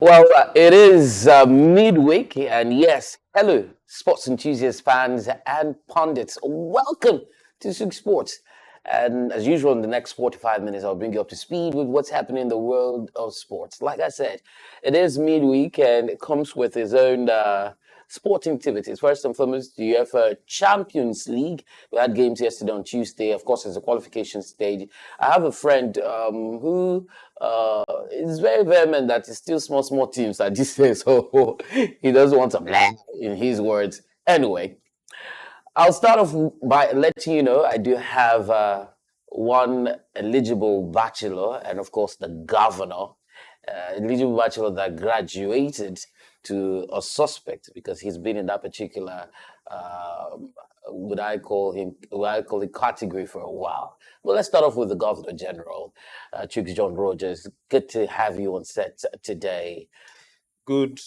Well, it is midweek, and yes, hello, sports enthusiasts, fans, and pundits. Welcome to Six Sports. And as usual, in the next 45 minutes, I'll bring you up to speed with what's happening in the world of sports. Like I said, it is midweek, and it comes with its own sporting activities. First and foremost, the UEFA Champions League. We had games yesterday on Tuesday. Of course, it's a qualification stage. I have a friend who is very vehement that it's still small teams at this stage, so he doesn't want to blah in his words. Anyway, I'll start off by letting you know I do have one eligible bachelor, and of course the governor, eligible bachelor that graduated to a suspect because he's been in that particular would I call it category for a while. But let's start off with the Governor General, Chooks John Rogers. Good to have you on set today. Good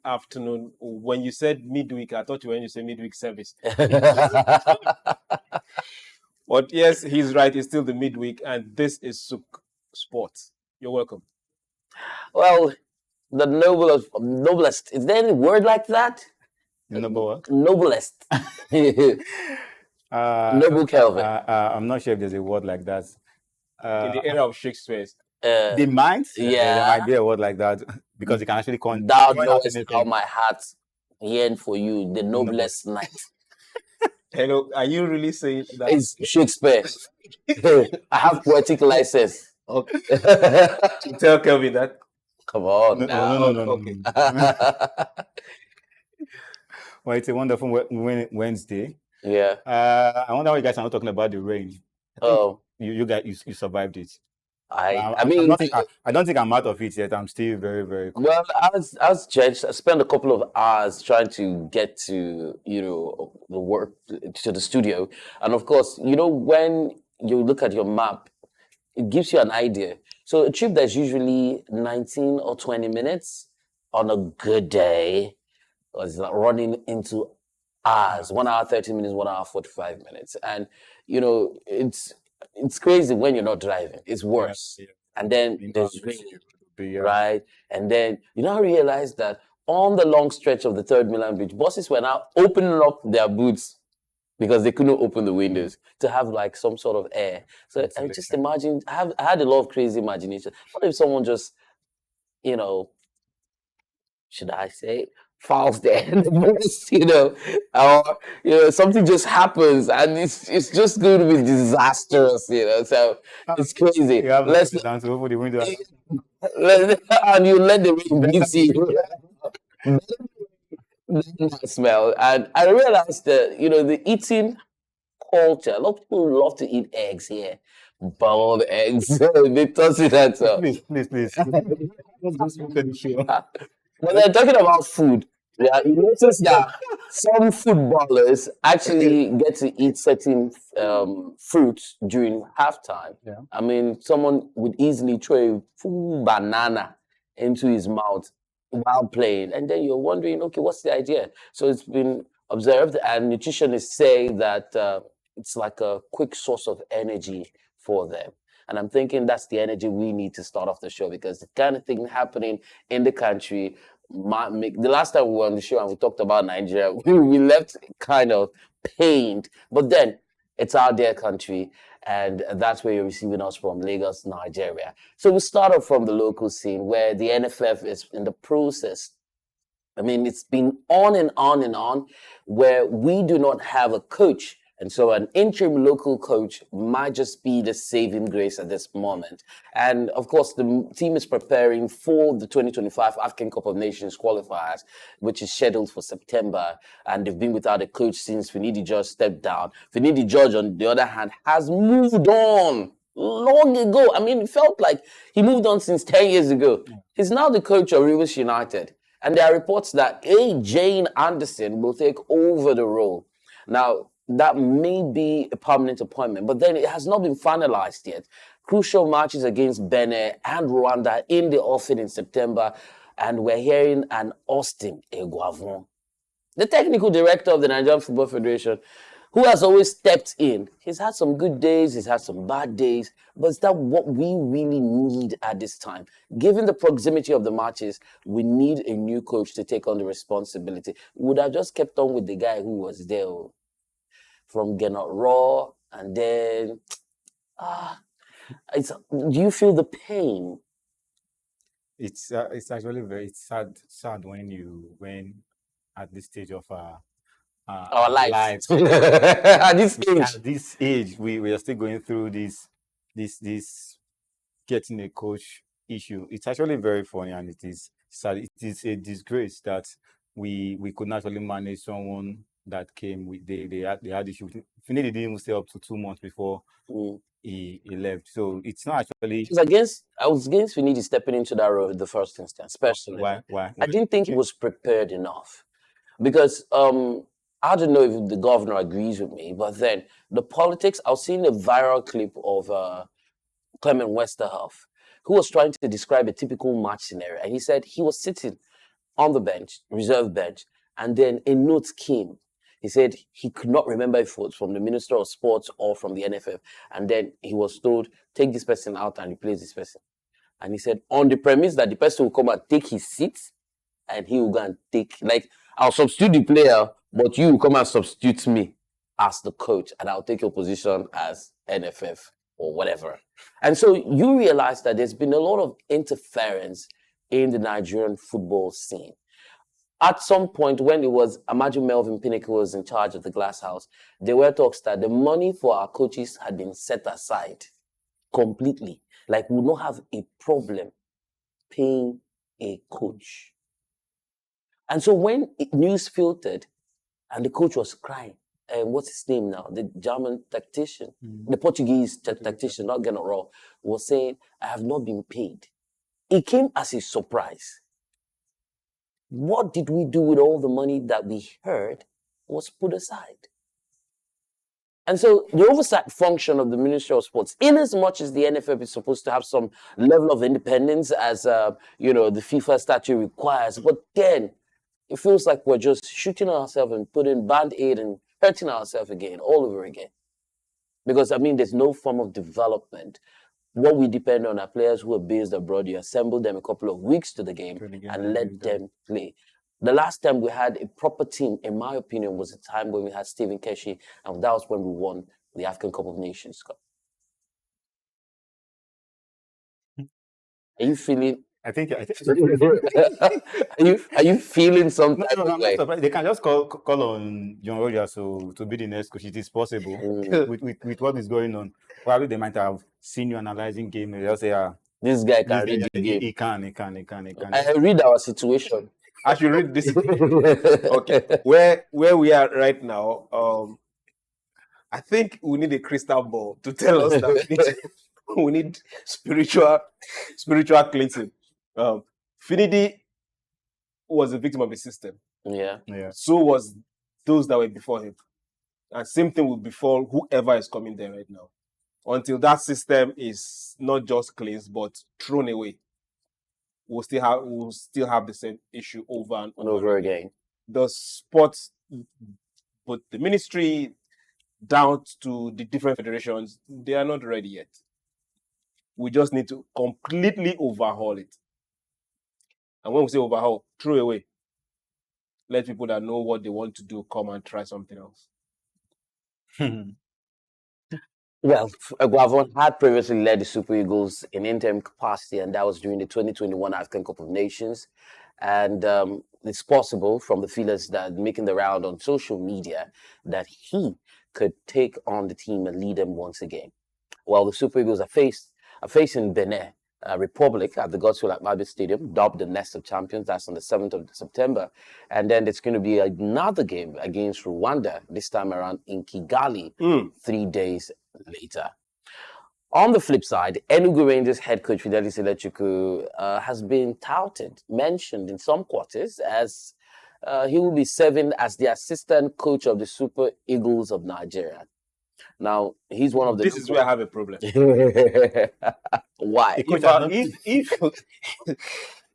afternoon. When you said midweek, I thought you were going to say midweek service. But yes, he's right. It's still the midweek, and this is Suk Sports. You're welcome. Well, the noblest. Is there any word like that? Noblest. Noble Kelvin. I'm not sure if there's a word like that. In the era of Shakespeare's. They might. Yeah. There might be a word like that because you can actually Thou knowest how my heart yearn for you, the noblest knight. Hello, are you really saying that? It's Shakespeare. I have poetic license. Okay. Tell Kelvin that. Come on. No. Okay. Well, it's a wonderful Wednesday. Yeah. I wonder why you guys are not talking about the rain. Oh, You guys, you survived it. I mean, I don't think I'm out of it yet. I'm still very, very cold. well, I was judged. I spent a couple of hours trying to get to, the work to the studio. And of course, when you look at your map, it gives you an idea. So a trip that's usually 19 or 20 minutes on a good day was like running into hours, 1 hour, 30 minutes, 1 hour, 45 minutes. And, it's crazy when you're not driving. It's worse. Yeah. And then there's rain, Yeah. right? And then you now realize that on the long stretch of the Third Milan Bridge, buses were now opening up their boots because they couldn't open the windows to have like some sort of air. So I just imagine, I had a lot of crazy imagination. What if someone just, should I say, falls there in the bus, or something just happens and it's just going to be disastrous, So it's crazy. You have Let's down to open the window. and you let the rain beat you. Smell. And I realized that the eating culture. A lot of people love to eat eggs here, boiled eggs. They toss it at Please. When they're talking about food, yeah, you notice that some footballers actually get to eat certain fruits during halftime. Yeah. I mean, someone would easily throw a full banana into his mouth while playing, and then you're wondering, okay, what's the idea? So it's been observed, and nutritionists say that it's like a quick source of energy for them. And I'm thinking that's the energy we need to start off the show because the kind of thing happening in the country the last time we were on the show and we talked about Nigeria, we left kind of pained. But then it's our dear country, and that's where you're receiving us from, Lagos, Nigeria. So we'll start off from the local scene where the NFF is in the process. I mean, it's been on and on and on where we do not have a coach. And so an interim local coach might just be the saving grace at this moment. And of course, the team is preparing for the 2025 AFCON Cup of Nations qualifiers, which is scheduled for September. And they've been without a coach since Finidi George stepped down. Finidi George, on the other hand, has moved on long ago. I mean, it felt like he moved on since 10 years ago. He's now the coach of Rivers United. And there are reports that Jane Anderson will take over the role. Now, that may be a permanent appointment, but then it has not been finalized yet. Crucial matches against Benin and Rwanda in the offing in September, and we're hearing an Austin Eguavoen, the technical director of the Nigerian Football Federation, who has always stepped in. He's had some good days, he's had some bad days, but is that what we really need at this time? Given the proximity of the matches, we need a new coach to take on the responsibility. Would have just kept on with the guy who was there from Gennaro Raw, and then do you feel the pain? It's actually very sad when at this stage of Our lives. at At this age, we are still going through this getting a coach issue. It's actually very funny, and it is sad. It is a disgrace that we could not really manage someone that came with they had issue. Finidi didn't even stay up to 2 months before he left. So it's not actually. I was against Finidi stepping into that role in the first instance, personally. Why? I didn't think he was prepared enough. Because I don't know if the governor agrees with me, but then the politics, I was seeing a viral clip of Clement Westerhoff, who was trying to describe a typical match scenario. And he said he was sitting on the bench, reserve bench, and then a note came. He said he could not remember if it was from the Minister of Sports or from the NFF. And then he was told, take this person out and replace this person. And he said, on the premise that the person will come and take his seat, and he will go and take, like, I'll substitute the player, but you will come and substitute me as the coach, and I'll take your position as NFF or whatever. And so you realize that there's been a lot of interference in the Nigerian football scene. At some point, when it was Amaju Melvin Pinnacle was in charge of the Glass House, there were talks that the money for our coaches had been set aside completely. Like, we will not have a problem paying a coach. And so when news filtered and the coach was crying, and what's his name now? The German tactician, the Portuguese tactician, not Gennaro Raw, was saying, I have not been paid. It came as a surprise. What did we do with all the money that we heard was put aside? And so the oversight function of the Ministry of Sports, in as much as the NFF is supposed to have some level of independence as, the FIFA statute requires, but then it feels like we're just shooting ourselves and putting Band-Aid and hurting ourselves again, all over again. Because, there's no form of development. What we depend on are players who are based abroad. You assemble them a couple of weeks to the game and let them play. The last time we had a proper team, in my opinion, was the time when we had Stephen Keshi, and that was when we won the AFCON Cup of Nations Cup. Are you feeling? I think. Are you feeling something? No, they can just call on John Rogers to be the next coach. It is possible with what is going on. Probably they might have seen you analyzing game. They'll say, this guy can read the game. He can. I read our situation. I should read this. Okay, where we are right now, I think we need a crystal ball to tell us that we need spiritual cleansing. Finidi was a victim of the system. Yeah. So was those that were before him. And same thing will befall whoever is coming there right now. Until that system is not just cleansed, but thrown away. We'll still have the same issue over and over again. The sports, but the ministry down to the different federations, they are not ready yet. We just need to completely overhaul it. And when we say overhaul, throw away. Let people that know what they want to do come and try something else. Well, Eguavoen had previously led the Super Eagles in interim capacity, and that was during the 2021 AFCON Cup of Nations. And it's possible from the feelers that making the round on social media that he could take on the team and lead them once again. Well, the Super Eagles are facing Benin Republic at the Godswill Akpabio Stadium, dubbed the Nest of Champions. That's on the 7th of September. And then there's going to be another game against Rwanda, this time around in Kigali, 3 days later. On the flip side, Enugu Rangers head coach Fidelis Ilechukwu has been mentioned in some quarters as he will be serving as the assistant coach of the Super Eagles of Nigeria. Now, he's one of the... This is where I have a problem. Why?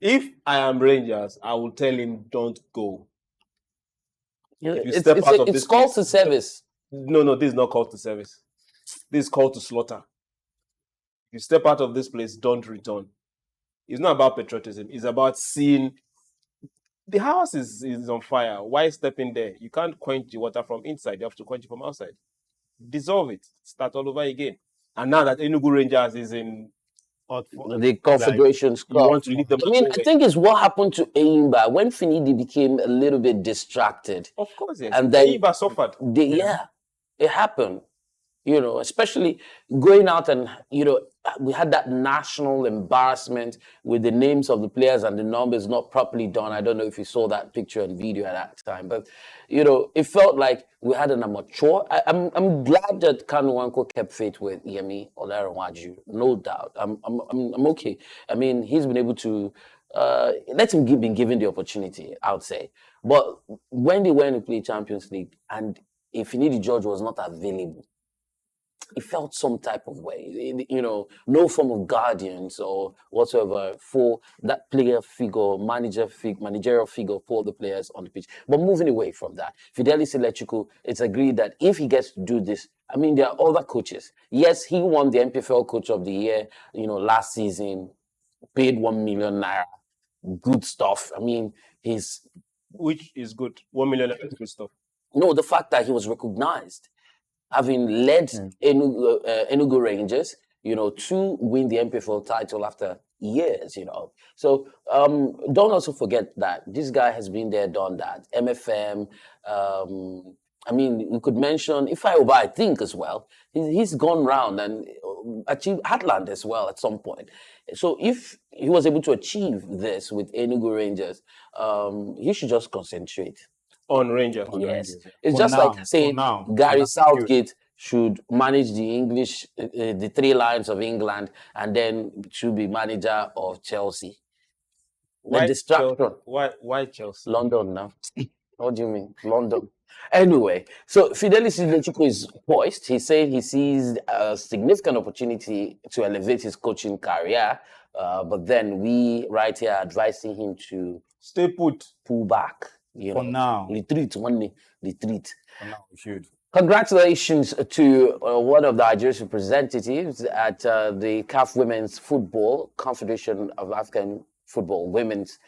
If I am Rangers, I will tell him, don't go. It's called to service. No, this is not called to service. This is called to slaughter. You step out of this place, don't return. It's not about patriotism. It's about seeing the house is on fire. Why step in there? You can't quench the water from inside. You have to quench it from outside. Dissolve it. Start all over again. And now that Enugu Rangers is in the Confederations you Cup. want to leave them. I mean, I think it's what happened to Enyimba when Finidi became a little bit distracted. Of course, yes. And then Enyimba suffered. It happened. You know, especially going out and, you know, we had that national embarrassment with the names of the players and the numbers not properly done. I don't know if you saw that picture and video at that time, but, you know, it felt like we had an amateur. I'm glad that Kanu Nwankwo kept faith with Yemi Olarenwaju, no doubt. I'm okay. I mean, he's been able to let him been given the opportunity, I would say. But when they went to play Champions League and Infinity George was not available, it felt some type of way, you know, no form of guardians or whatsoever for that player figure, managerial figure for the players on the pitch. But moving away from that, Fidelis Ilechukwu, it's agreed that if he gets to do this, I mean, there are other coaches. Yes, he won the MPFL Coach of the Year, you know, last season, paid 1 million naira, good stuff. I mean, which is good. 1 million is good stuff. No, the fact that he was recognized, having led Enugu Rangers, you know, to win the MPFL title after years, you know. So don't also forget that this guy has been there, done that. MFM, I mean, we could mention Ifeoba, I think, as well. He's gone round and achieved Heartland as well at some point. So if he was able to achieve this with Enugu Rangers, he should just concentrate on Rangers. Yes. It's just like saying Gary Southgate should manage the English, the 3 lions of England, and then should be manager of Chelsea. Why distraction. Chelsea? Why Chelsea? London now. What do you mean? London. Anyway, so Fidelis Ilechukwu is poised. He said he sees a significant opportunity to elevate his coaching career, but then we right here are advising him to stay put, pull back. You For know, now. retreat. For now, we should. Congratulations to one of the Nigerian representatives at the CAF Women's Football Confederation of African Football, Women's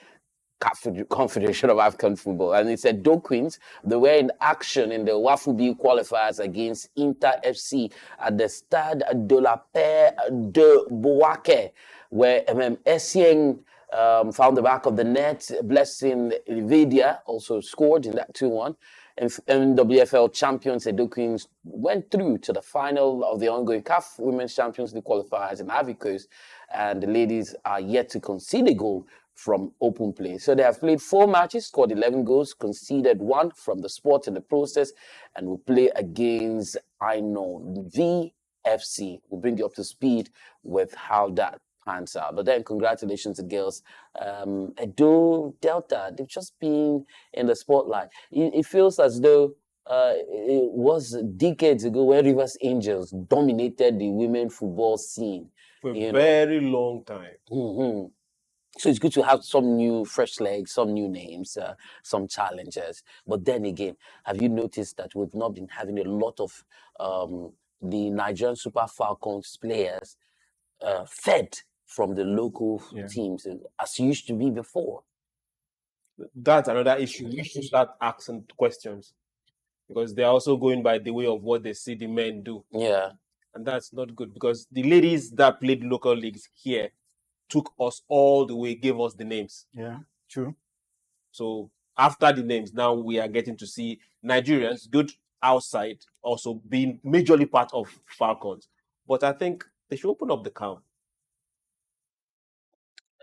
Confederation of African Football. And it's Edo Queens. They were in action in the WAFU B qualifiers against Inter FC at the Stade de la Paix de Bouaké, where Essien found the back of the net. Blessing Vidia also scored in that 2-1. And NWFL champions Edo Queens went through to the final of the ongoing CAF Women's Champions League qualifiers in Ivory Coast, and the ladies are yet to concede a goal from open play. So they have played 4 matches, scored 11 goals, conceded 1 from the spot in the process, and will play against, I know, VFC. We'll bring you up to speed with how that pans out. But then congratulations to girls. Edo Delta, they've just been in the spotlight. It feels as though it was decades ago when Rivers Angels dominated the women football scene. For a very long time. Mm-hmm. So it's good to have some new fresh legs, some new names, some challengers. But then again, have you noticed that we've not been having a lot of the Nigerian Super Falcons players fed from the local teams as used to be before? That's another issue. We should start asking questions because they're also going by the way of what they see the men do. Yeah. And that's not good because the ladies that played local leagues here took us all the way, gave us the names. Yeah, true. So after the names, now we are getting to see Nigerians, good outside, also being majorly part of Falcons. But I think they should open up the camp.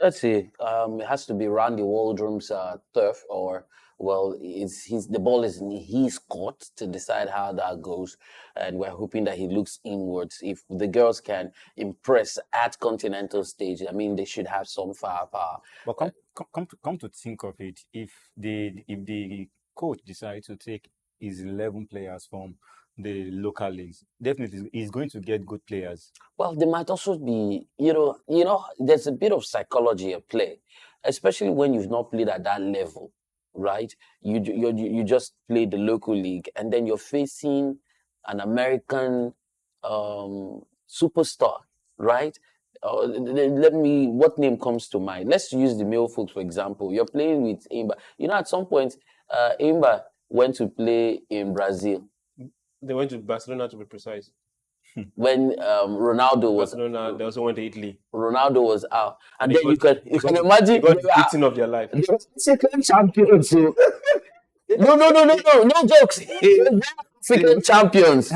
Let's see. It has to be Randy Waldrum's turf, or the ball is in his court to decide how that goes, and we're hoping that he looks inwards. If the girls can impress at continental stage, I mean, they should have some firepower. But come to think of it, if the coach decides to take his 11 players from the local leagues, definitely he's going to get good players. Well, there might also be, you know, there's a bit of psychology at play, especially when you've not played at that level, right? You just played the local league, and then you're facing an American superstar, right? What name comes to mind? Let's use the male folks, for example. You're playing with Imba. You know, at some point, Imba went to play in Brazil. They went to Barcelona, to be precise. When Ronaldo was Barcelona, they also went to Italy. Ronaldo was out, and They then you got- can they imagine They got the beating of their life. they were African champions. So. No jokes. African champions,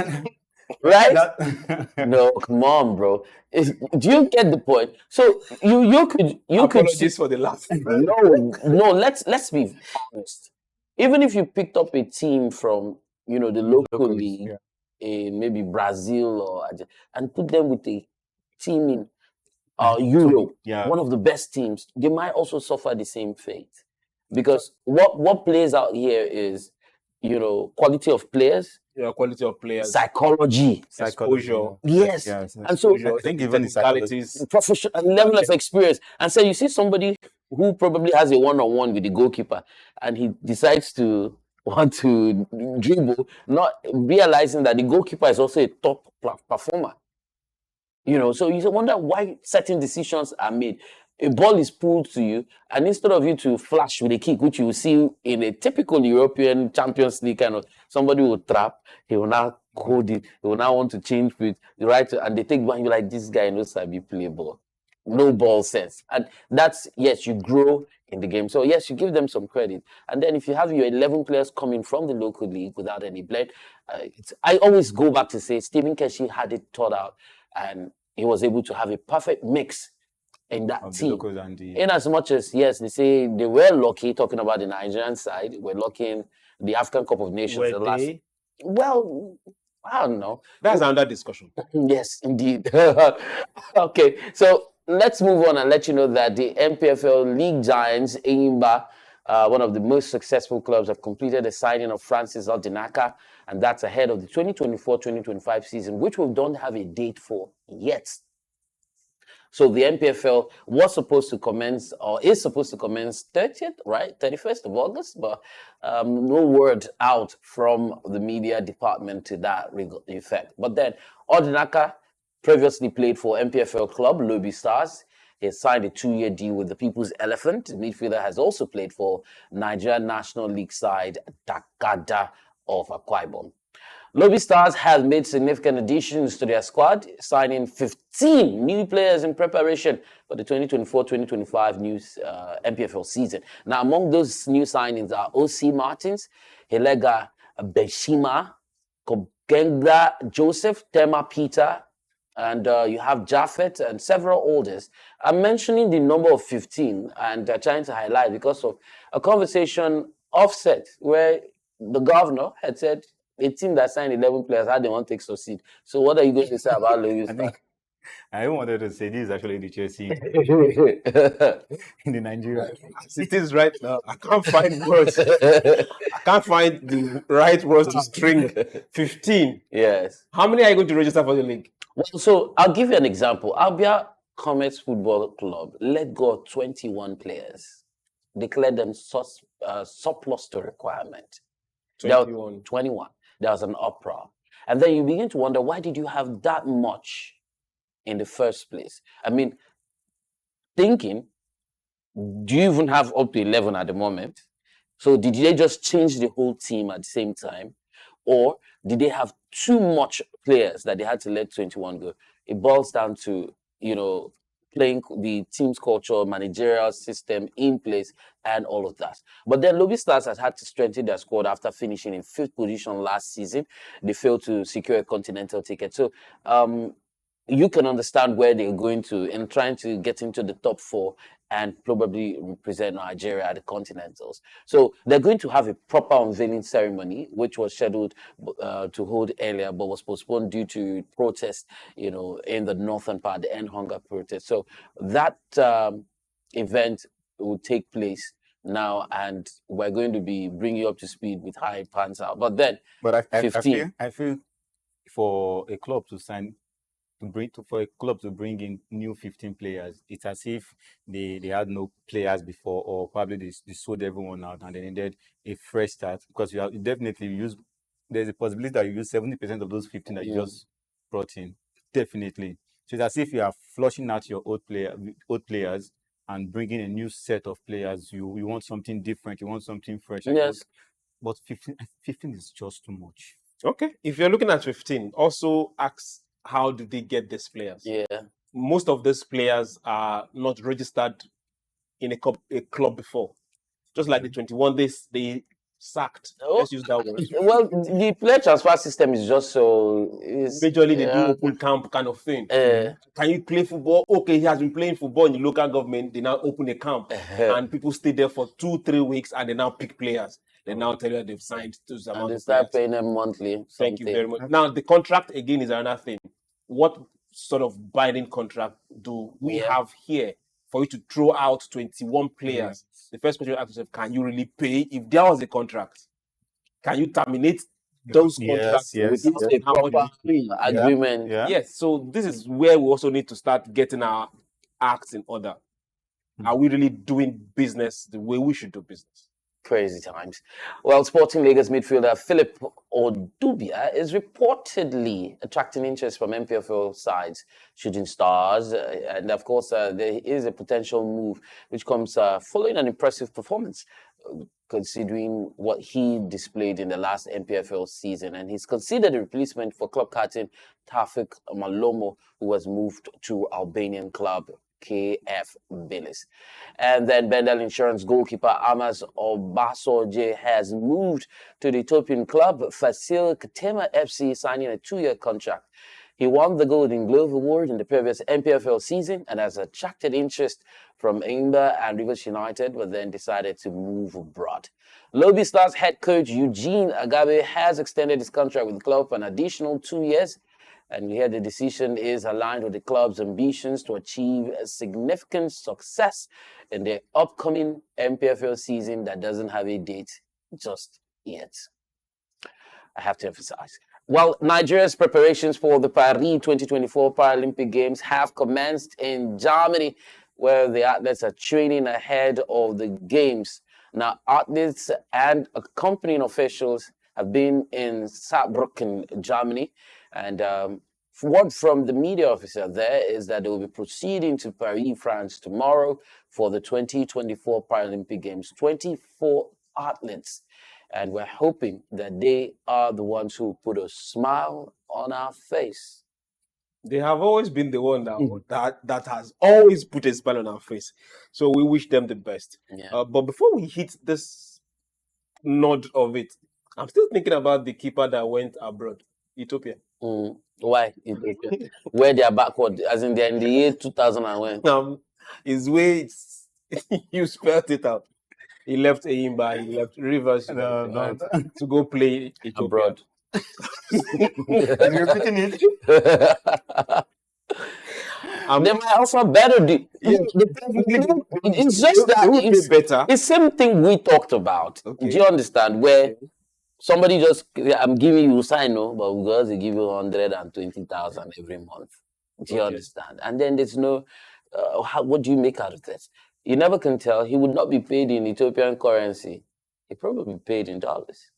right? No, come on, bro. Do you get the point? So you could Apologies for the laugh. no. Let's be honest. Even if you picked up a team from the local league in maybe Brazil or and put them with a team in Europe, one of the best teams, they might also suffer the same fate. Because what plays out here is, quality of players, Quality of players, psychology, exposure. yes, and so Exposure, I think even the technicalities. professional level of experience. And so you see somebody who probably has a one-on-one with the goalkeeper, and he decides to want to dribble, not realizing that the goalkeeper is also a top performer. So you wonder why certain decisions are made. A ball is pulled to you, and instead of you to flash with a kick, which you will see in a typical European Champions League kind of, somebody will trap, he will now hold it, he will now want to change with the right, and they take one, you're like, this guy knows how to play ball. No ball sense. And that's, yes, you grow in the game. So yes, you give them some credit. And then if you have your 11 players coming from the local league without any blend, I always go back to say Stephen Keshi had it thought out, and he was able to have a perfect mix in that team. In as much as, yes, they say they were lucky, talking about the Nigerian side, we're lucky in the African Cup of Nations. Well, I don't know. That's another discussion. Yes, indeed. Okay, so let's move on and let you know that the MPFL League Giants, Enyimba, one of the most successful clubs, have completed the signing of Francis Odinaka, and that's ahead of the 2024-2025 season, which we don't have a date for yet. So the MPFL was supposed to commence, or is supposed to commence 30th, right? 31st of August, but no word out from the media department to that effect. But then Odinaka previously played for MPFL club Lobby Stars. He signed a 2-year deal with the People's Elephant. The midfielder has also played for Nigerian National League side Takada of Akwa Ibom. Lobby Stars has made significant additions to their squad, signing 15 new players in preparation for the 2024-2025 new MPFL season. Now, among those new signings are O.C. Martins, Helega Beshima, Kogenga Joseph, Tema Peter, and you have Japheth and several others. I'm mentioning the number of 15 and trying to highlight because of a conversation offset where the governor had said, a team that signed 11 players, how they want to succeed. So what are you going to say about Lobby Stars? I wanted to say this is actually the Chelsea in the Nigeria. As it is right now, I can't find words. I can't find the right words to string 15. Yes. How many are you going to register for the league? Well, so I'll give you an example. Albia Comets Football Club let go of 21 players, declared them surplus to requirement. 21. There was an uproar. And then you begin to wonder, why did you have that much in the first place? I mean, thinking, do you even have up to 11 at the moment? So did they just change the whole team at the same time? Or did they have too much players that they had to let 21 go? It boils down to, playing the team's culture, managerial system in place, and all of that. But then Lobby Stars has had to strengthen their squad after finishing in 5th position last season. They failed to secure a continental ticket. So you can understand where they're going to in trying to get into the top 4 and probably represent Nigeria at the Continentals. So they're going to have a proper unveiling ceremony, which was scheduled to hold earlier, but was postponed due to protests, in the northern part, the end hunger protest. So that event will take place now, and we're going to be bringing you up to speed with how it pans out. But then, I feel for a club to sign, for a club to bring in new 15 players, it's as if they had no players before, or probably they sold everyone out and they needed a fresh start, because you definitely use there's a possibility that you use 70% of those 15 that you just brought in. Definitely. So it's as if you are flushing out your old players and bringing a new set of players. You want something different. You want something fresh. Yes. But 15 is just too much. Okay. If you're looking at 15, also ask how did they get these players? Yeah. Most of these players are not registered in a club before. Just like the 21 days they sacked. Let's use that word. Well, the player transfer system is just so... Majorly, they do open camp kind of thing. Can you play football? Okay, he has been playing football in the local government. They now open a camp. And people stay there for 2-3 weeks and they now pick players. They now tell you they've signed to some amount. And they start paying them monthly. Thank you very much. Now, the contract, again, is another thing. What sort of binding contract do we have here for you to throw out 21 players? The first question you ask yourself, can you really pay? If there was a contract, can you terminate those contracts with a proper agreement? Yes, so this is where we also need to start getting our acts in order. Are we really doing business the way we should do business? Crazy times. Well, Sporting Lagos midfielder Philip Odubia is reportedly attracting interest from MPFL sides, Shooting Stars, and of course there is a potential move which comes following an impressive performance, considering what he displayed in the last MPFL season, and he's considered a replacement for club captain Tafik Malomo, who was moved to Albanian club KF Fidelis. And then Bendel Insurance goalkeeper Amas Obasoje has moved to the Ethiopian club Fasil Katema FC, signing a 2-year contract. He won the Golden Glove Award in the previous MPFL season and has attracted interest from Eimba and Rivers United, but then decided to move abroad. Lobby Stars head coach Eugene Agabe has extended his contract with the club for an additional 2 years. And we hear the decision is aligned with the club's ambitions to achieve a significant success in the upcoming MPFL season that doesn't have a date just yet. I have to emphasize. Well, Nigeria's preparations for the Paris 2024 Paralympic Games have commenced in Germany, where the athletes are training ahead of the Games. Now, athletes and accompanying officials have been in Saarbrücken, Germany, and word from the media officer there is that they will be proceeding to Paris, France tomorrow for the 2024 Paralympic Games. 24 athletes, and we're hoping that they are the ones who put a smile on our face. They have always been the one that has always put a smile on our face. So we wish them the best. Yeah. But before we hit this nod of it, I'm still thinking about the keeper that went abroad, Ethiopia. Why? Where they are backward, as in they're in the year 2001. His way, you spelled it out. He left Eimba, he left Rivers to go play Ethiopia. Abroad. You're repeating it? They might offer better. It's just that better. It's same thing we talked about. Okay. Do you understand? Where somebody just, I'm giving you sign, no, but because they give you 120,000 every month. Do you understand? And then there's no, what do you make out of this? You never can tell. He would not be paid in Ethiopian currency. He probably paid in dollars.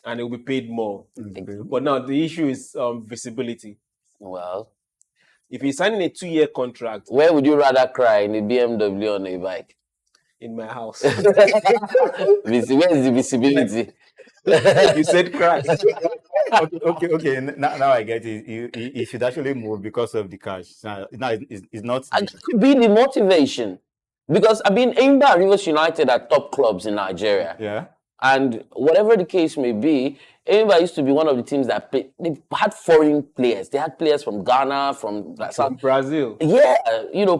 And it will be paid more. But now the issue is visibility. Well, if he's signing a 2-year contract, where would you rather cry, in a BMW or on a bike? In my house. Where is the visibility? You said cry. Okay. Now I get it. He should actually move because of the cash. Now it's not. And it could be the motivation. Because, Eimba and Rivers United are top clubs in Nigeria. Yeah. And whatever the case may be, Eimba used to be one of the teams that played. They had foreign players. They had players from Ghana, from Brazil. Yeah,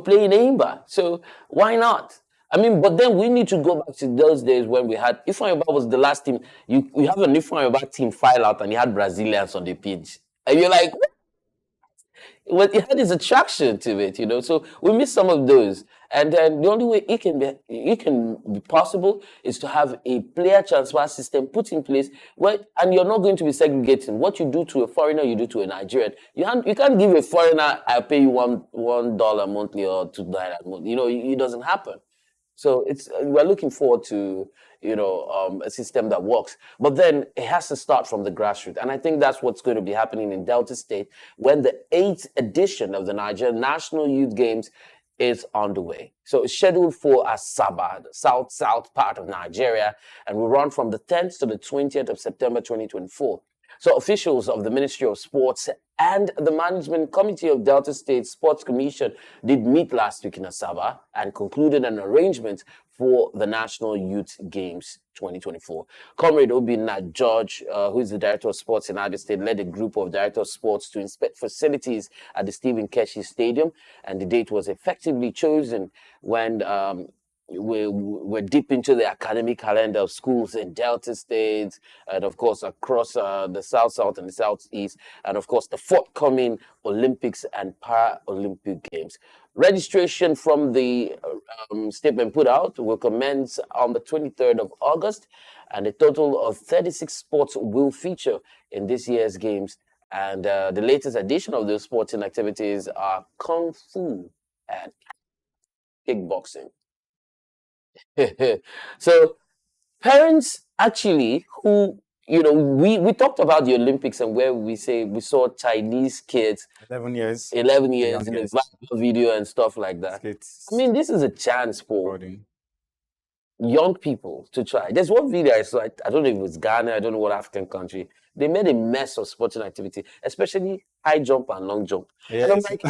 playing Eimba. So why not? But then we need to go back to those days when we had, Ifeanyi was the last team. You have an Ifeanyi team file out and you had Brazilians on the pitch. And you're like, what? Well, it had its attraction to it, So we miss some of those. And then the only way it can be possible is to have a player transfer system put in place and you're not going to be segregating. What you do to a foreigner, you do to a Nigerian. You can't give a foreigner, I'll pay you $1 monthly or $2 monthly. It doesn't happen. So we're looking forward to a system that works. But then it has to start from the grassroots, and I think that's what's going to be happening in Delta State when the 8th edition of the Nigerian National Youth Games is on the way. So it's scheduled for Asaba, the south part of Nigeria, and will run from the 10th to the 20th of September 2024. So officials of the Ministry of Sports and the Management Committee of Delta State Sports Commission did meet last week in Asaba and concluded an arrangement for the National Youth Games 2024. Comrade Obinna George, who is the Director of Sports in Abia State, led a group of Director of Sports to inspect facilities at the Stephen Keshi Stadium, and the date was effectively chosen when we're deep into the academic calendar of schools in Delta State, and of course across the South and the Southeast, and of course the forthcoming Olympics and Paralympic Games. Registration from the statement put out will commence on the 23rd of August, and a total of 36 sports will feature in this year's games. And the latest edition of those sporting activities are Kung Fu and kickboxing. So parents actually who, we talked about the Olympics and where we saw Chinese kids 11 years. 11 years in a youngest. viral video and stuff like that. I mean, this is a chance for young people to try. There's one video I saw, I don't know if it was Ghana, I don't know what African country. They made a mess of sporting activity, especially high jump and long jump. And I'm like,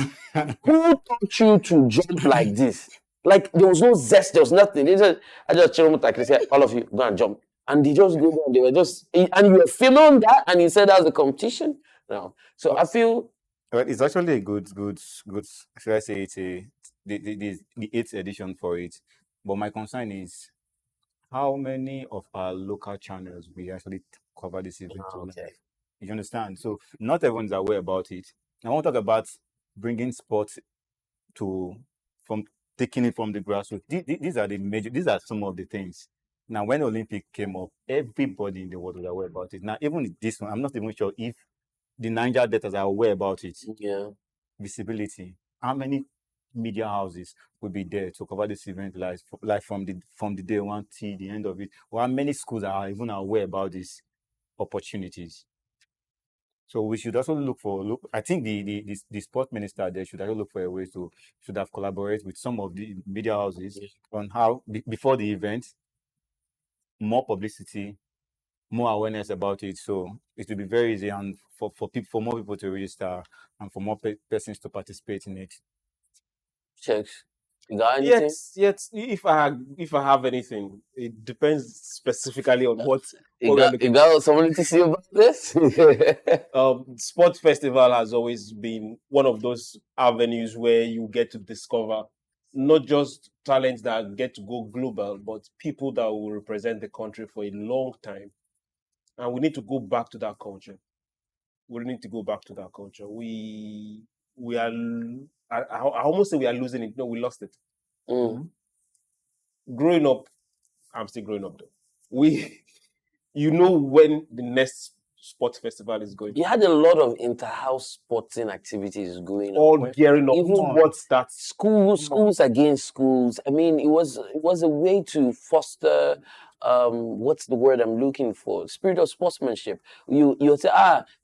who taught you to jump like this? Like, there was no zest, there was nothing. I just chill with like, said, all of you, go and jump. And they just go down, they were just, and you were filming that, and he said that was a competition. No. So I feel... Well, it's actually a good, should I say it's the 8th edition for it. But my concern is how many of our local channels we actually cover this event. Okay. You understand? So not everyone's aware about it. I want to talk about bringing sports taking it from the grassroots. These are some of the things. Now, when Olympic came up, everybody in the world was aware about it. Now, even this one, I'm not even sure if the Niger debtors are aware about it. Yeah. Visibility. How many media houses will be there to cover this event live from the day one till the end of it? Or how many schools are even aware about these opportunities? So we should also look. I think the sport minister there should also look for a way should have collaborated with some of the media houses on how before the event, more publicity, more awareness about it. So it will be very easy and for more people to register and for more persons to participate in it. Checks. You got anything? Yes. If I have anything, it depends specifically on what. You got someone to see about this? Sports festival has always been one of those avenues where you get to discover not just talents that get to go global, but people that will represent the country for a long time. And we need to go back to that culture. We are. I almost say we are losing it. No, we lost it. Growing up, I'm still growing up though. When the next sports festival is going. You had a lot of inter-house sporting activities going on. All gearing up. Even what's that? Schools against schools. I mean, it was a way to foster what's the word I'm looking for? Spirit of sportsmanship. You say,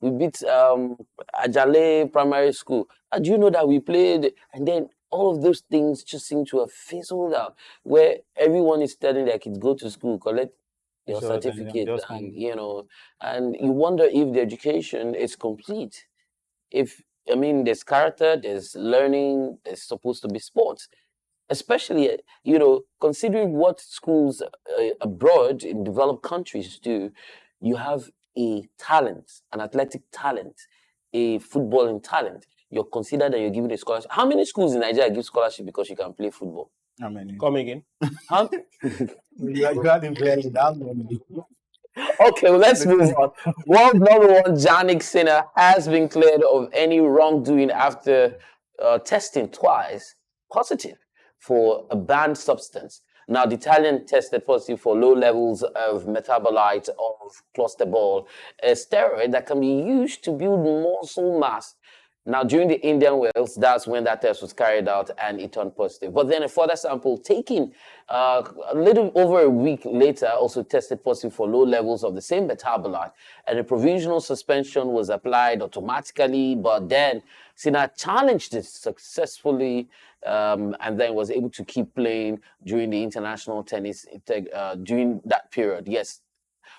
we beat Ajale Primary School. Do you know that we played? And then all of those things just seem to have fizzled out, where everyone is telling their kids, go to school, collect your certificate, and you wonder if the education is complete. There's character, there's learning, there's supposed to be sports. Especially, considering what schools abroad in developed countries do, you have a talent, an athletic talent, a footballing talent. You're considered and you're given a scholarship. How many schools in Nigeria give scholarship because you can play football? How many? Come again. Okay, well, let's move on. World number one Jannik Sinner has been cleared of any wrongdoing after testing twice positive for a banned substance. Now, the Italian tested positive for low levels of metabolite of clostebol, a steroid that can be used to build muscle mass. Now, during the Indian Wells, that's when that test was carried out and it turned positive. But then a further sample taken a little over a week later also tested positive for low levels of the same metabolite, and a provisional suspension was applied automatically. But then Sina challenged it successfully and then was able to keep playing during the international tennis during that period. Yes,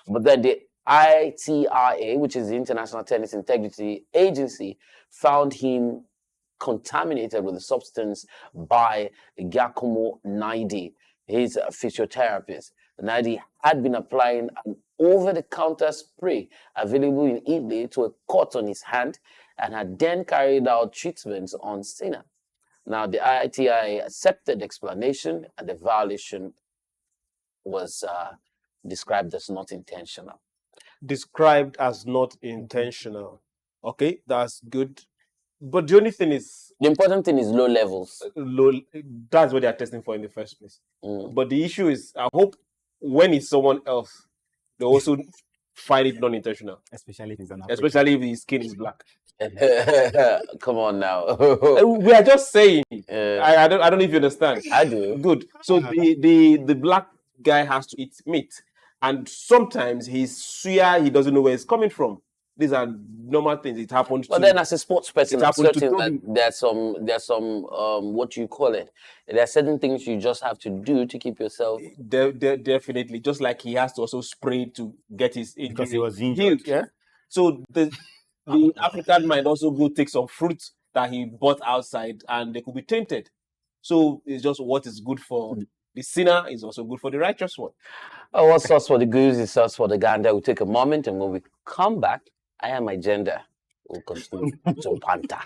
but then the ITRA, which is the International Tennis Integrity Agency, found him contaminated with the substance by Giacomo Naidi, his physiotherapist. Naidi had been applying an over-the-counter spray available in Italy to a cut on his hand and had then carried out treatments on Sina. Now, the ITI accepted the explanation and the violation was described as not intentional. Described as not intentional. Okay, that's good. But the only thing is, The important thing is low levels. low, that's what they are testing for in the first place. But the issue is, I hope when it's someone else, they also find it non-intentional, Especially if it's an African. especially if his skin is black. Come on now. We are just saying. Uh, I don't know if you understand. I do. Good. So the black guy has to eat meat, and sometimes he's suya, he doesn't know where it's coming from. These are normal things. It happens. But then, as a sports person, It I'm happened to certain that Toby. there's some what you call it. There are certain things you just have to do to keep yourself. Definitely, just like he has to also spray to get his injury Because he was injured. healed. Yeah. So the African might also go take some fruit that he bought outside, and they could be tainted. So it's just what is good for the sinner is also good for the righteous one. Oh, what's sauce for the goose is sauce for the gander. We'll take a moment, and when we come back, I am my gender. We'll continue to Panta.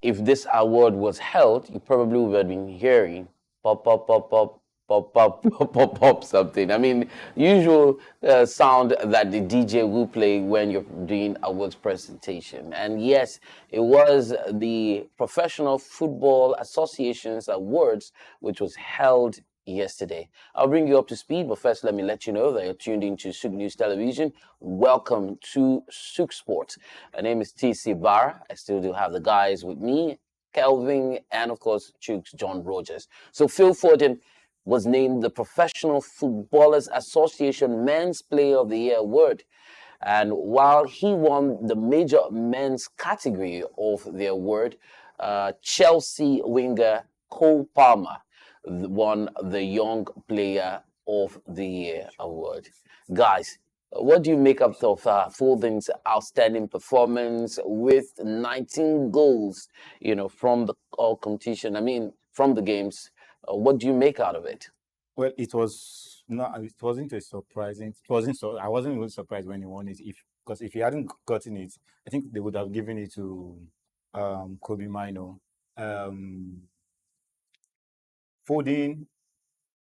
If this award was held, you probably would have been hearing pop, pop, pop, pop, pop, pop, pop, pop, pop, something. I mean, usual sound that the DJ will play when you're doing awards presentation. And yes, it was the Professional Football Association's awards, which was held yesterday. I'll bring you up to speed, but first let me let you know that you're tuned into Suk News Television. Welcome to Suk Sports. My name is TC Barr. I still do have the guys with me, Kelvin, and of course, Chooks John Rogers. So Phil Foden was named the Professional Footballers Association Men's Player of the Year award. And while he won the major men's category of the award, Chelsea winger Cole Palmer won the Young Player of the Year award. Guys, what do you make up of Foden's outstanding performance with 19 goals, from the all competition? I mean, from the games. What do you make out of it? Well, it wasn't a surprising. It wasn't so. I wasn't even surprised when he won it. Because if he hadn't gotten it, I think they would have given it to Kobe Mino. Foden,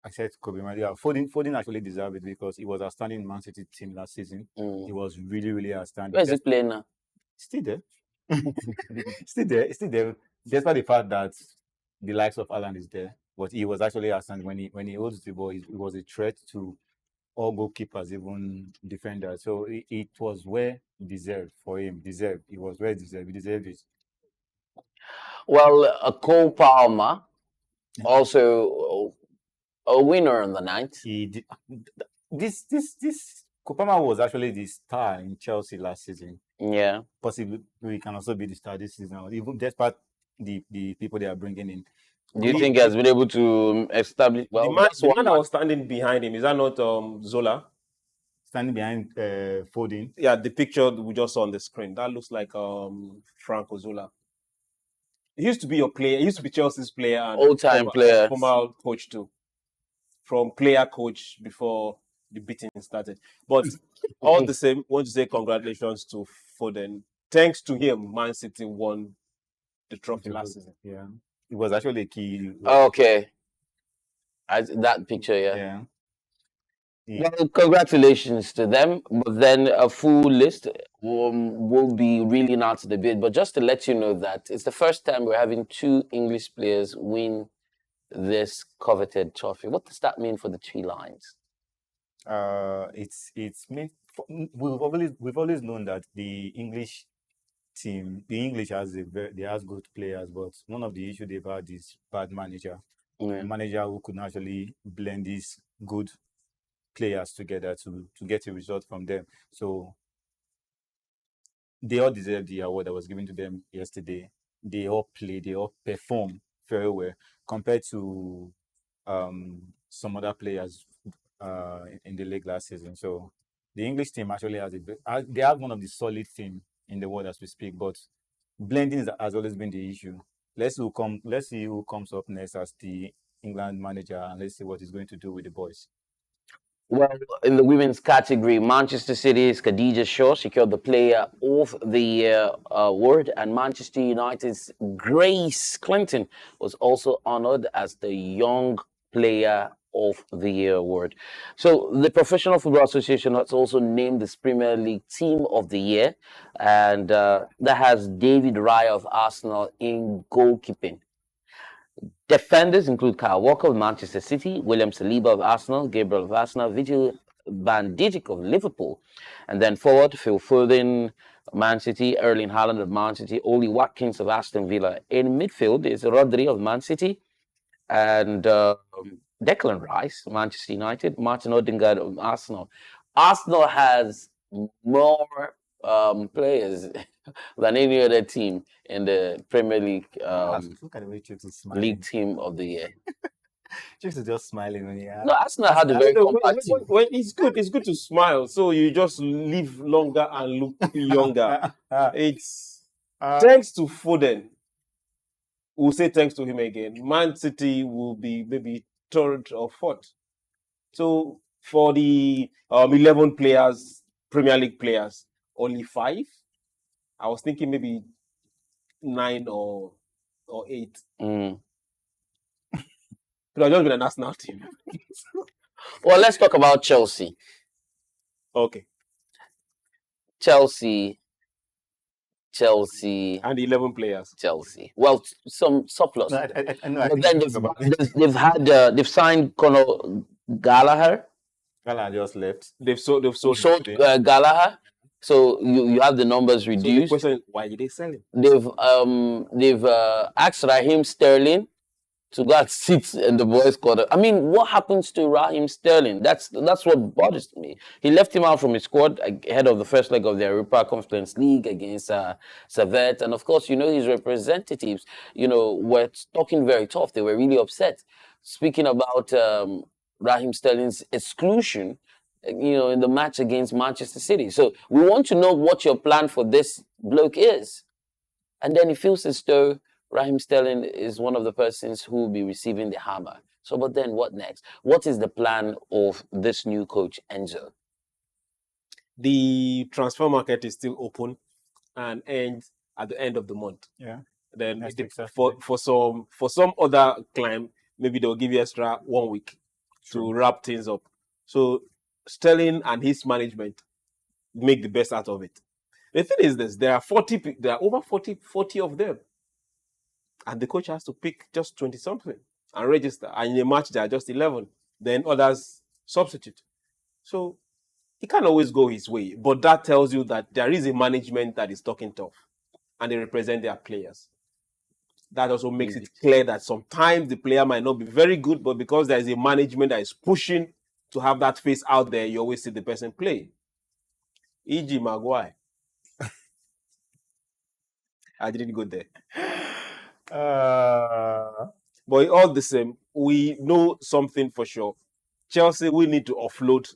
I said Kobe Mino. Yeah, Foden actually deserved it because he was outstanding in Man City team last season. He was really, really outstanding. Where is he playing now? Still there. Still there. Despite the fact that the likes of Alan is there, but he was actually outstanding when he holds the ball. It was a threat to all goalkeepers, even defenders. So it was well deserved for him. It was well deserved. He deserved it. Well, Cole Palmer, also a winner on the night. He did, this Kopama was actually the star in Chelsea last season. Yeah. Possibly we can also be the star this season, even despite the people they are bringing in. Do you think he has been able to establish? Well, the man that was standing behind him, is that not Zola? Standing behind Foden. Yeah, the picture we just saw on the screen. That looks like Franco Zola. He used to be your player. He used to be Chelsea's player and all-time player, former coach too. From player coach before the beating started. But all the same, want to say congratulations to Foden. Thanks to him, Man City won the trophy last season. Yeah, it was actually a key. Okay, that picture, yeah. Yeah. Well, congratulations to them. But then a full list will be reeling out the bid. But just to let you know that it's the first time we're having two English players win this coveted trophy. What does that mean for the Three Lions? It's meant we've always known that the English has good players, but one of the issues they've had is bad manager. Yeah. A manager who could actually blend these good players together to get a result from them. So they all deserve the award that was given to them yesterday. They all play, they all perform very well compared to some other players in the league last season. So the English team actually they have one of the solid team in the world as we speak, but blending has always been the issue. Let's see who comes up next as the England manager, and let's see what he's going to do with the boys. Well, in the women's category, Manchester City's Khadija Shaw secured the Player of the Year award, and Manchester United's Grace Clinton was also honored as the Young Player of the Year award. So the Professional Football Association has also named this Premier League Team of the Year, and that has David Raya of Arsenal in goalkeeping. Defenders include Kyle Walker of Manchester City, William Saliba of Arsenal, Gabriel of Arsenal, Vigil van Dijk of Liverpool, and then forward Phil Foden, Man City, Erling Haaland of Man City, Oli Watkins of Aston Villa. In midfield is Rodri of Man City, and Declan Rice, Manchester United, Martin Odegaard of Arsenal. Arsenal has more players than any other team in the Premier League Look at the way Chiefs is smiling. League Team of the Year. Chiefs is just smiling when he No, Arsenal had a very compact team. Well, it's good to smile, so you just live longer and look younger. It's thanks to Foden. We'll say thanks to him again. Man City will be maybe third or fourth. So for the 11 players, Premier League players, only 5. I was thinking maybe 9 or 8. Mm. But I've just been a national team. Well, let's talk about Chelsea. Okay. Chelsea. And 11 players. Chelsea. Well, some surplus. No, I know. But then they've signed Conor Gallagher. Gallagher just left. They've sold Gallagher. So you have the numbers reduced. So the question is, why did they sell him? They've asked Raheem Sterling to go and sit in the boys' quarter. I mean, what happens to Raheem Sterling? That's what bothers me. He left him out from his squad ahead of the first leg of the Europa Conference League against Servette. And of course, his representatives, were talking very tough. They were really upset. Speaking about Raheem Sterling's exclusion, in the match against Manchester City. So we want to know what your plan for this bloke is. And then it feels as though Raheem Sterling is one of the persons who will be receiving the hammer. So, but then what next? What is the plan of this new coach, Enzo? The transfer market is still open and ends at the end of the month. Yeah. Then for some other climb, maybe they'll give you extra 1 week to wrap things up. So Sterling and his management make the best out of it. The thing is this: there are over 40 of them. And the coach has to pick just 20-something and register. And in a match, there are just 11. Then others substitute. So he can't always go his way. But that tells you that there is a management that is talking tough. And they represent their players. That also makes it clear that sometimes the player might not be very good, but because there is a management that is pushing to have that face out there, you always see the person play. E.g. Maguire. I didn't go there. But all the same, we know something for sure. Chelsea will need to offload.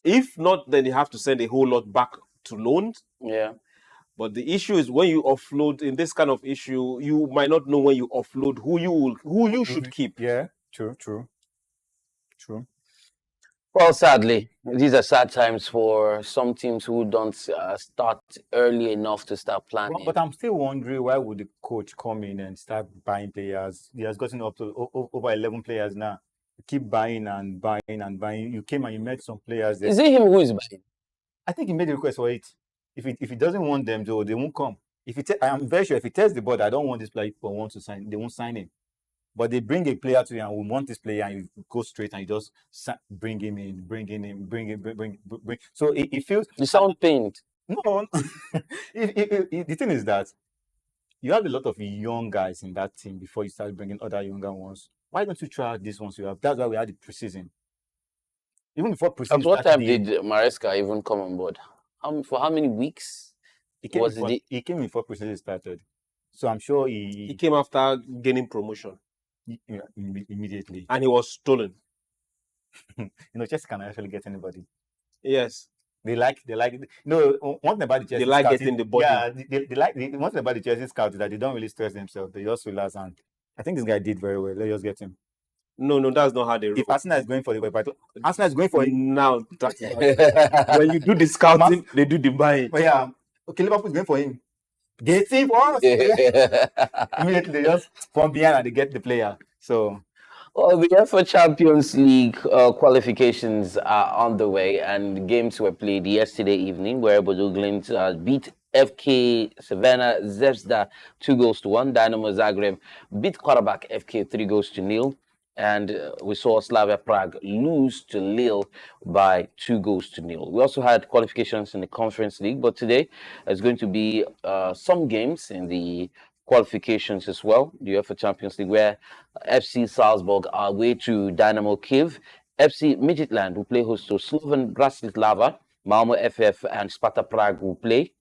If not, then you have to send a whole lot back to loans. Yeah. But the issue is when you offload in this kind of issue, you might not know when you offload who you should keep. Yeah, true. Well, sadly, these are sad times for some teams who don't start early enough to start planning. But I'm still wondering, why would the coach come in and start buying players? He has gotten up to over 11 players now. You keep buying and buying and buying. You came and you met some players there. Is it him who is buying? I think he made a request for it. If he doesn't want them, they won't come. I am very sure if he tells the board, I don't want this player, people want to sign, they won't sign him. But they bring a player to you and we want this player, and you go straight and you just bring him in, bring him in, bring. So it feels. You sound pained. No, the thing is that you have a lot of young guys in that team before you start bringing other younger ones. Why don't you try out these ones you have? That's why we had the preseason. Even before preseason At what started, time did Maresca even come on board? For how many weeks? he came before preseason started. So I'm sure he came after gaining promotion immediately. and he was stolen. Chelsea can actually get anybody. Yes. They like no, one thing about the Chelsea they like scouts, getting the body. Yeah, they like one thing about the Chelsea scouts is that they don't really stress themselves. They just relax, and I think this guy did very well. Let's just get him. No, that's not how they roll. If Arsenal is going for Arsenal is going for now. When you do the scouting, they do the buying. But yeah, okay, Liverpool is going for him. Get him for us. Immediately they just from behind and they get the player. So well, the UEFA Champions League qualifications are on the way, and games were played yesterday evening, where Bodo Glimt beat FK Savannah Zvezda 2-1. Dynamo Zagreb beat Qarabağ FK 3-0. And we saw Slavia Prague lose to Lille by 2-0. We also had qualifications in the Conference League, but today there's going to be some games in the qualifications as well. The UEFA Champions League, where FC Salzburg are away to Dynamo Kiev. FC Midtjylland will play host to Slovan Bratislava. Malmo FF and Sparta Prague will play.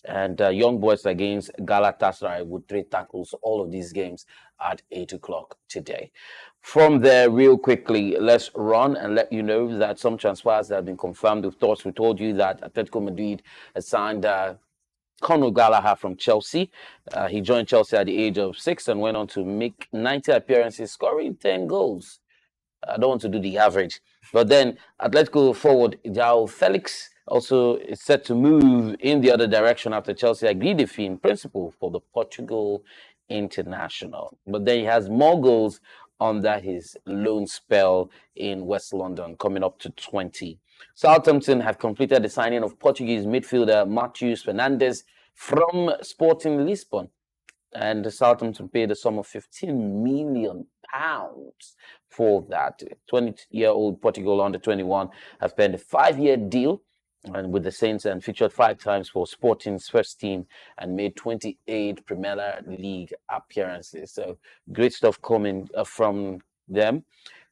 And Young Boys against Galatasaray with 3 tackles. All of these games at 8 o'clock today. From there, real quickly, let's run and let you know that some transfers that have been confirmed. Of course, we told you that Atletico Madrid has signed Conor Gallagher from Chelsea. He joined Chelsea at the age of 6 and went on to make 90 appearances, scoring 10 goals. I don't want to do the average. But then Atletico forward João Felix also is set to move in the other direction after Chelsea agreed a fee in principle for the Portugal international. But then he has more goals under his loan spell in West London, coming up to 20. Southampton have completed the signing of Portuguese midfielder Matheus Fernandes from Sporting Lisbon. And Southampton paid a sum of £15 million for that. 20-year-old Portugal under-21 have penned a 5-year deal and with the Saints and featured 5 times for Sporting's first team and made 28 Premier League appearances. So great stuff coming from them.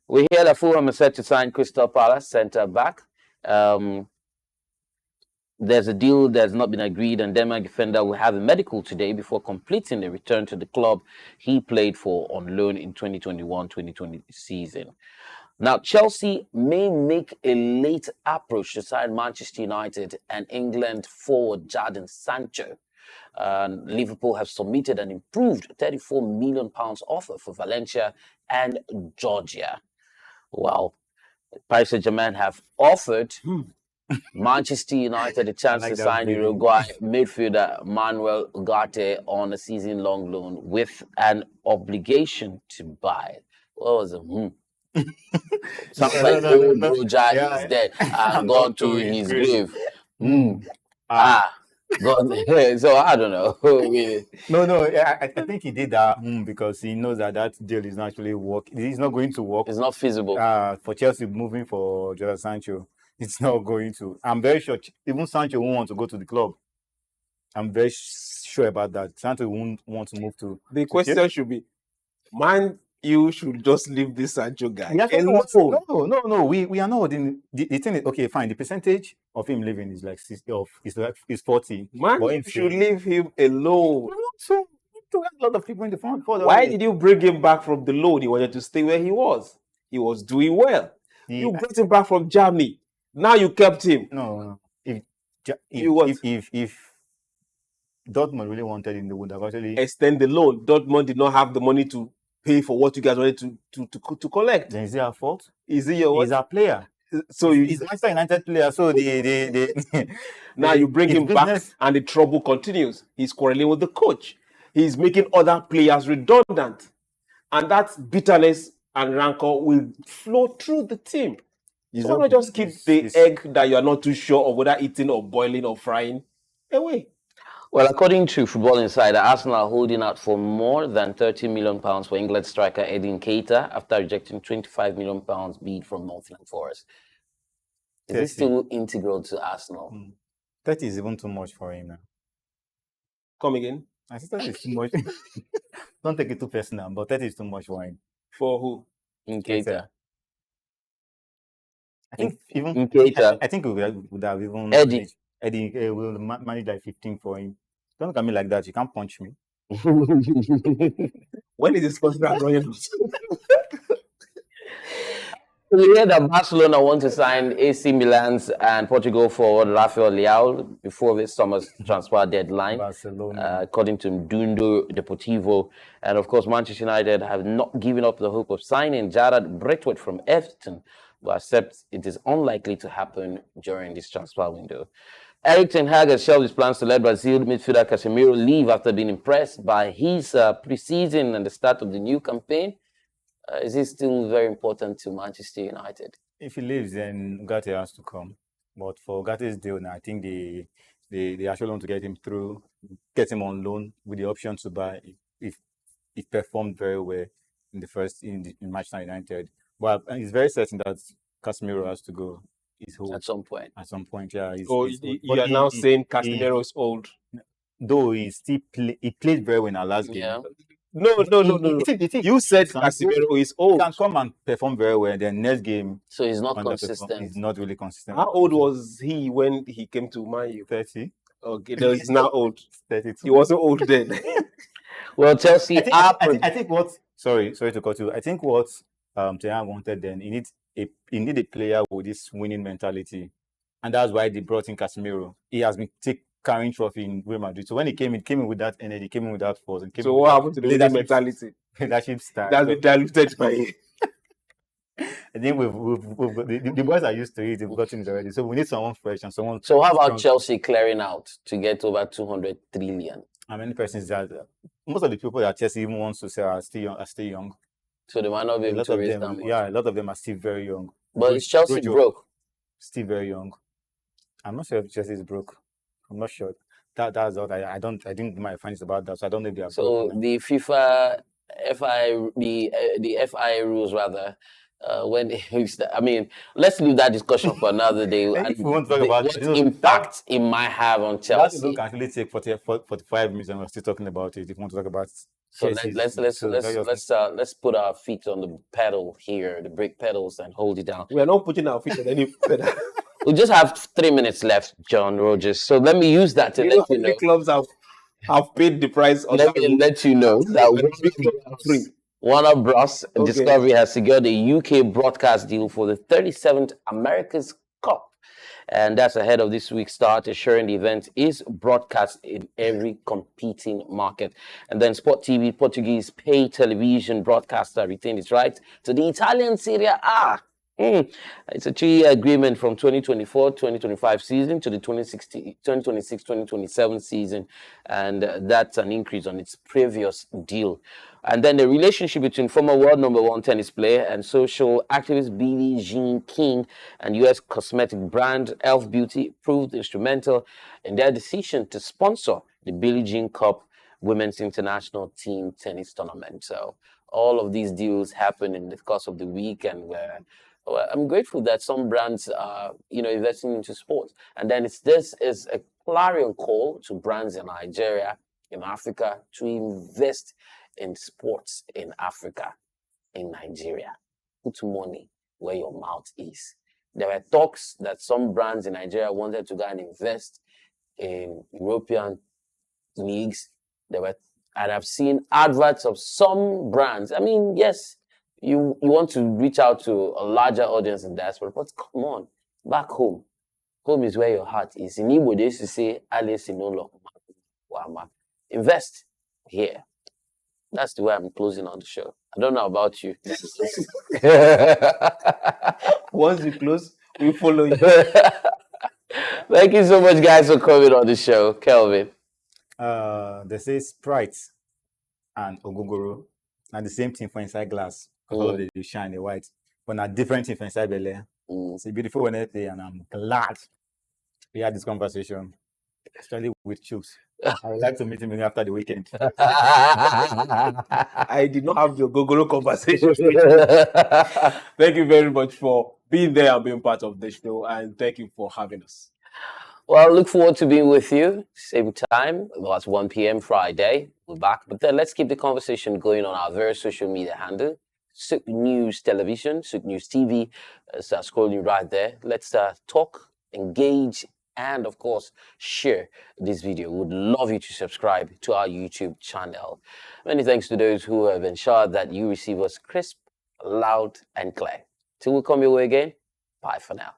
We hear that Fulham is set to sign Crystal Palace centre back. There's a deal that's not been agreed, and Denmark defender will have a medical today before completing the return to the club he played for on loan in 2021-2020 season. Now, Chelsea may make a late approach to sign Manchester United and England forward Jadon Sancho. Liverpool have submitted an improved £34 million offer for Valencia and Georgia. Well, Paris Saint-Germain have offered Manchester United a chance to sign Uruguay midfielder Manuel Ugarte on a season-long loan with an obligation to buy. What was it? Sounds like Roja is dead and gone to his grave. So I don't know. No. I think he did that because he knows that deal is not actually work. It's not going to work. It's not feasible. For Chelsea moving for Jadon Sancho, it's not going to. I'm very sure even Sancho won't want to go to the club. I'm very sure about that. Sancho won't want to move to. The question should be, man, you should just leave this Sancho guy. No. We are not. The thing is, okay, fine. The percentage of him leaving is like 40. Man, you should leave him alone. So a lot of people in the front. Why did you bring him back from the loan? He wanted to stay where he was. He was doing well. You brought him back from Germany. Now you kept him. No. If Dortmund really wanted him, they would have actually extend the loan. Dortmund did not have the money to pay for what you guys wanted to collect. Then is it our fault? Is it your what? He's our player. So he's Manchester United player. So they now you bring him back and the trouble continues. He's quarreling with the coach. He's making other players redundant. And that bitterness and rancor will flow through the team. So why not just keep the egg that you are not too sure of whether eating or boiling or frying away? Well, according to Football Insider, Arsenal are holding out for more than £30 million for England striker Edo Queens after rejecting £25 million bid from Nottingham Forest. Is it 30. still integral to Arsenal? 30 is even too much for him now. Come again? I think 30 is too much. Don't take it too personal, but 30 is too much for him. For who? Keita. I think even Keita. I think we would have even Eddie. Eddie will manage like 15 for him. Don't look at me like that. You can't punch me. When is this contract running out? We heard that Barcelona want to sign AC Milan's and Portugal forward Rafael Leao before this summer's transfer deadline, Barcelona. according to Mundo Deportivo. And of course, Manchester United have not given up the hope of signing Jared Braithwaite from Everton, but accept it is unlikely to happen during this transfer window. Eric Ten Hag has shelved his plans to let Brazil midfielder Casemiro leave after being impressed by his preseason and the start of the new campaign. Is it still very important to Manchester United? If he leaves, then Ugarte has to come. But for Ugarte's deal now, I think they actually want to get him through, get him on loan with the option to buy if performed very well in the first in Manchester United. But it's very certain that Casemiro has to go. At some point. At some point, yeah. You are now saying Casemiro is old. Though he played very well in our last game. Yeah. No. You said Casemiro is old. He can come and perform very well. Then next game, so he's not consistent. He's not really consistent. How old was he when he came to Man U? 30. Okay, no, he's now old. 32. He wasn't old then. Well, Chelsea. I think what. Sorry to cut you. I think what Ten Hag wanted then, he need a player with this winning mentality, and that's why they brought in Casemiro. He has been carrying trophy in Real Madrid. So when he came in with that energy, came in with that force. So what happened to the winning mentality? Leadership style. That's been diluted by it. I think the boys are used to it. They've gotten it already. So we need someone fresh and someone. So how about Chelsea clearing out to get over 200 trillion? How many persons that most of the people that Chelsea even wants to sell are still young. So they might not be able to raise them. Yeah, a lot of them are still very young. But is Chelsea broke? Still very young. I'm not sure if Chelsea is broke. I'm not sure. That's what I didn't do my findings about that. So I don't know if they are. So the FIFA, the FI rules rather. When I mean, let's leave that discussion for another day. If we want to talk about what impact it might have on Chelsea. That can actually take 45 minutes, and we're still talking about it. If you want to talk about so let's put our feet on the pedal here, the brake pedals, and hold it down. We are not putting our feet on any pedal. We just have 3 minutes left, John Rogers. So let me use that to let you know. Clubs have paid the price. Let me let you know that Warner Bros. Discovery has secured a UK broadcast deal for the 37th America's Cup. And that's ahead of this week's start, assuring the event is broadcast in every competing market. And then Sport TV, Portuguese pay television broadcaster, retained its right to the Italian Serie A. It's a 3-year agreement from 2024-2025 season to the 2026-2027 season, and that's an increase on its previous deal. And then the relationship between former world number one tennis player and social activist Billie Jean King and U.S. cosmetic brand Elf Beauty proved instrumental in their decision to sponsor the Billie Jean Cup Women's International Team Tennis Tournament. So all of these deals happened in the course of the week, and I'm grateful that some brands are, investing into sports. And then this is a clarion call to brands in Nigeria, in Africa, to invest in sports in Africa, in Nigeria. Put money where your mouth is. There were talks that some brands in Nigeria wanted to go and invest in European leagues. And I've seen adverts of some brands. I mean, yes, you want to reach out to a larger audience in diaspora, but come on, back home. Home is where your heart is. In Igbo, they used to say, Alice in invest here. That's the way I'm closing on the show. I don't know about you. Once you close, we follow you. Thank you so much, guys, for coming on the show. Kelvin. They say Sprite and Ogogoro are the same thing for inside glass. Because they shine the white. But not different thing for inside Bel Air. It's a beautiful Wednesday, and I'm glad we had this conversation. especially with Chooks. I would like to meet him after the weekend. I did not have your Gogoro conversations with you. Thank you very much for being there and being part of the show, and thank you for having us. Well, look forward to being with you. Same time, about 1 p.m. Friday. We're back. But then let's keep the conversation going on our various social media handle. Sook News Television, Sook News TV. Start scrolling right there. Let's talk, engage, and of course, share this video. Would love you to subscribe to our YouTube channel. Many thanks to those who have ensured that you receive us crisp, loud, and clear. Till we come your way again, bye for now.